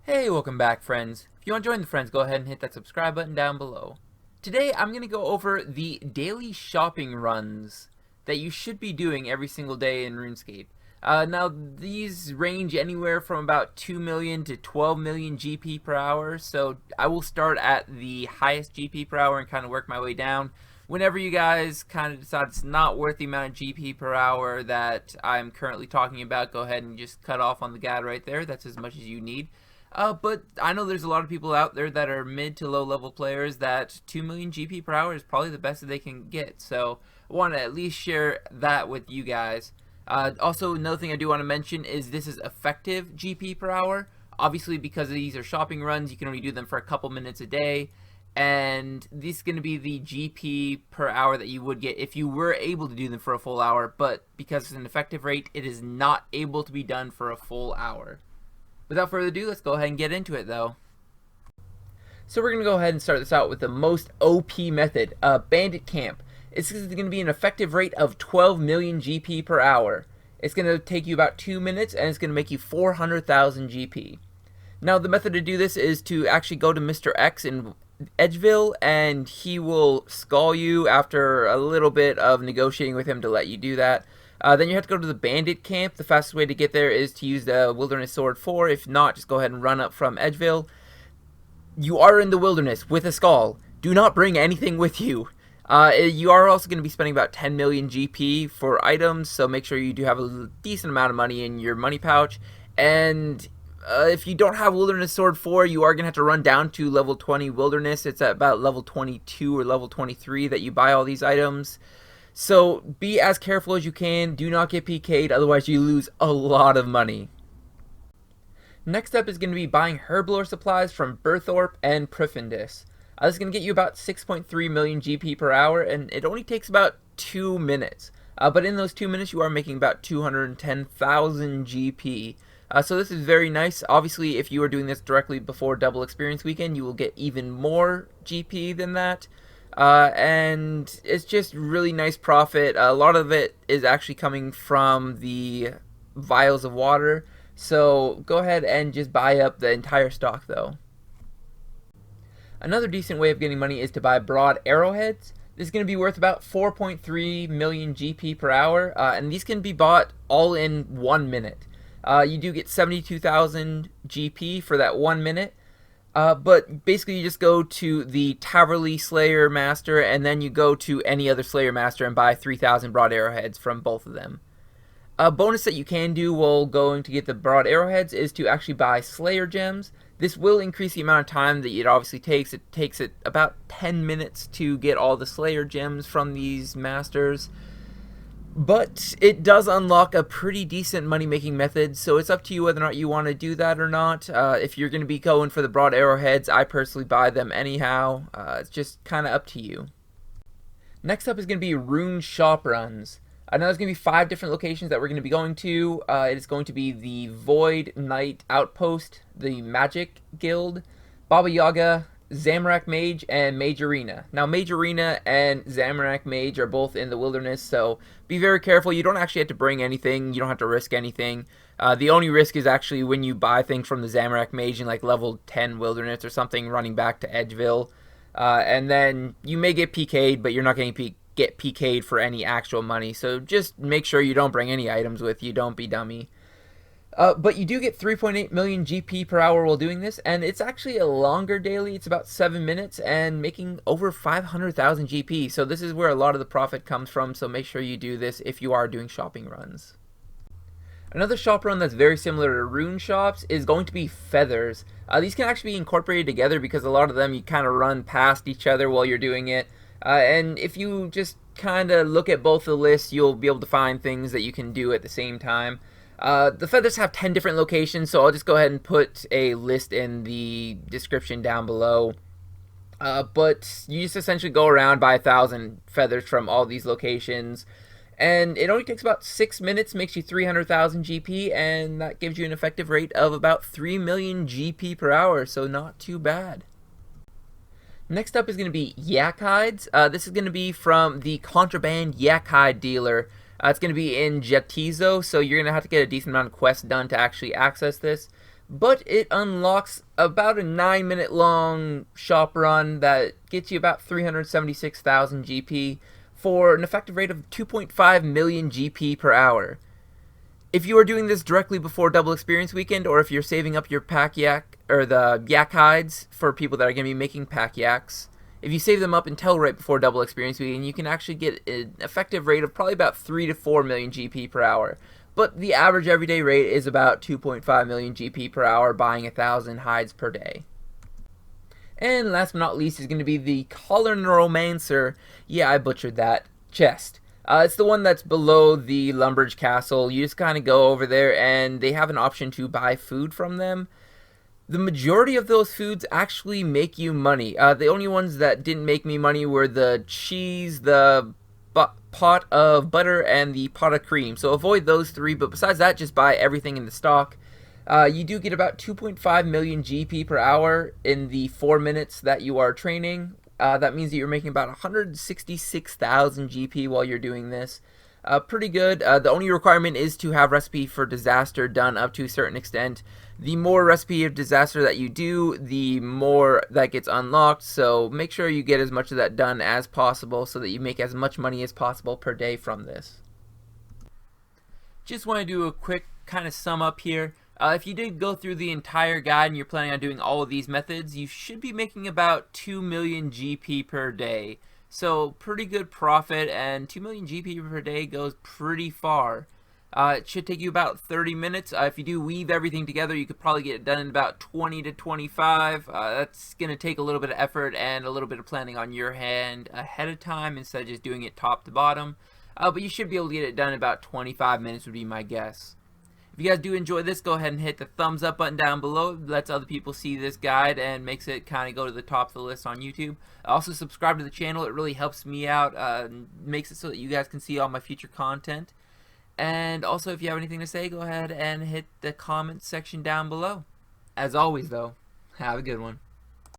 Hey, welcome back, friends. If you want to join the friends, go ahead and hit that subscribe button down below. Today, I'm going to go over the daily shopping runs that you should be doing every single day in RuneScape. Now, these range anywhere from about 2 million to 12 million GP per hour, so I will start at the highest GP per hour and kind of work my way down. Whenever you guys kind of decide it's not worth the amount of GP per hour that I'm currently talking about, go ahead and just cut off on the guide right there. That's as much as you need. But I know there's a lot of people out there that are mid to low level players that 2 million GP per hour is probably the best that they can get. So I want to at least share that with you guys. Also, another thing I do want to mention is this is effective GP per hour. Obviously, because these are shopping runs, you can only do them for a couple minutes a day. And this is going to be the GP per hour that you would get if you were able to do them for a full hour. But because it's an effective rate, it is not able to be done for a full hour. Without further ado, let's go ahead and get into it though. So we're going to go ahead and start this out with the most OP method, Bandit Camp. It's going to be an effective rate of 12 million GP per hour. It's going to take you about 2 minutes and it's going to make you 400,000 GP. Now the method to do this is to actually go to Mr. X in Edgeville and he will skull you after a little bit of negotiating with him to let you do that. Then you have to go to the Bandit Camp. The fastest way to get there is to use the Wilderness Sword 4. If not, just go ahead and run up from Edgeville. You are in the wilderness with a skull. Do not bring anything with you. You are also going to be spending about 10 million GP for items, so make sure you do have a decent amount of money in your money pouch. And if you don't have Wilderness Sword 4, you are going to have to run down to level 20 Wilderness. It's at about level 22 or level 23 that you buy all these items. So be as careful as you can. Do not get PK'd, otherwise you lose a lot of money. Next up is going to be buying herblore supplies from Berthorpe and Prifindis. This is going to get you about 6.3 million GP per hour, and it only takes about 2 minutes. But in those 2 minutes, you are making about 210,000 GP. So this is very nice. Obviously, if you are doing this directly before Double Experience Weekend, you will get even more GP than that. And it's just really nice profit. A lot of it is actually coming from the vials of water. So go ahead and just buy up the entire stock though. Another decent way of getting money is to buy broad arrowheads. This is going to be worth about 4.3 million GP per hour. And these can be bought all in 1 minute. You do get 72,000 GP for that 1 minute. But basically you just go to the Taverley Slayer Master and then you go to any other Slayer Master and buy 3,000 broad arrowheads from both of them. A bonus that you can do while going to get the broad arrowheads is to actually buy Slayer Gems. This will increase the amount of time that it obviously takes. It takes it about 10 minutes to get all the Slayer Gems from these masters. But it does unlock a pretty decent money-making method, so it's up to you whether or not you want to do that or not. If you're going to be going for the broad arrowheads, I personally buy them anyhow. It's just kind of up to you. Next up is going to be Rune Shop Runs. Now there's going to be 5 different locations that we're going to be going to. It is going to be the Void Knight Outpost, the Magic Guild, Baba Yaga, Zamorak Mage, and Mage Arena. Now, Mage Arena and Zamorak Mage are both in the wilderness, so be very careful. You don't actually have to bring anything. You don't have to risk anything. The only risk is actually when you buy things from the Zamorak Mage in like level 10 wilderness or something, running back to Edgeville. And then you may get PK'd, but you're not going to get PK'd for any actual money. So just make sure you don't bring any items with you. Don't be dummy. But you do get 3.8 million GP per hour while doing this, and it's actually a longer daily. It's about 7 minutes and making over 500,000 GP. So this is where a lot of the profit comes from, so make sure you do this if you are doing shopping runs. Another shop run that's very similar to rune shops is going to be feathers. These can actually be incorporated together because a lot of them you kind of run past each other while you're doing it. And if you just kind of look at both the lists, you'll be able to find things that you can do at the same time. The feathers have 10 different locations, so I'll just go ahead and put a list in the description down below. But you just essentially go around, buy 1,000 feathers from all these locations, and it only takes about 6 minutes, makes you 300,000 GP, and that gives you an effective rate of about 3 million GP per hour, so not too bad. Next up is going to be yak hides. This is going to be from the contraband yak hide dealer. It's going to be in Jetizo, so you're going to have to get a decent amount of quests done to actually access this. but it unlocks about a 9-minute long shop run that gets you about 376,000 GP for an effective rate of 2.5 million GP per hour. If you are doing this directly before Double Experience Weekend, or if you're saving up your pack yak, or the yak hides for people that are going to be making pack yaks, if you save them up until right before Double Experience Weekend, you can actually get an effective rate of probably about 3 to 4 million GP per hour. But the average everyday rate is about 2.5 million GP per hour, buying 1,000 hides per day. And last but not least is going to be the Collar Neuromancer. Yeah, I butchered that. Chest. It's the one that's below the Lumbridge Castle. You just kind of go over there, and they have an option to buy food from them. The majority of those foods actually make you money. The only ones that didn't make me money were the cheese, the pot of butter, and the pot of cream. So avoid those three, but besides that, just buy everything in the stock. You do get about 2.5 million GP per hour in the 4 minutes that you are training. That means that you're making about 166,000 GP while you're doing this. Pretty good. The only requirement is to have Recipe for Disaster done up to a certain extent. The more Recipe of Disaster that you do, the more that gets unlocked. So make sure you get as much of that done as possible so that you make as much money as possible per day from this. Just want to do a quick kind of sum up here. If you did go through the entire guide and you're planning on doing all of these methods, you should be making about 2 million GP per day. So pretty good profit, and 2 million GP per day goes pretty far. It should take you about 30 minutes. If you do weave everything together, you could probably get it done in about 20 to 25. That's going to take a little bit of effort and a little bit of planning on your hand ahead of time instead of just doing it top to bottom. But you should be able to get it done in about 25 minutes would be my guess. If you guys do enjoy this, go ahead and hit the thumbs up button down below. It lets other people see this guide and makes it kind of go to the top of the list on YouTube. Also, subscribe to the channel. It really helps me out. Makes it so that you guys can see all my future content. And also, if you have anything to say, go ahead and hit the comment section down below. As always, though, have a good one.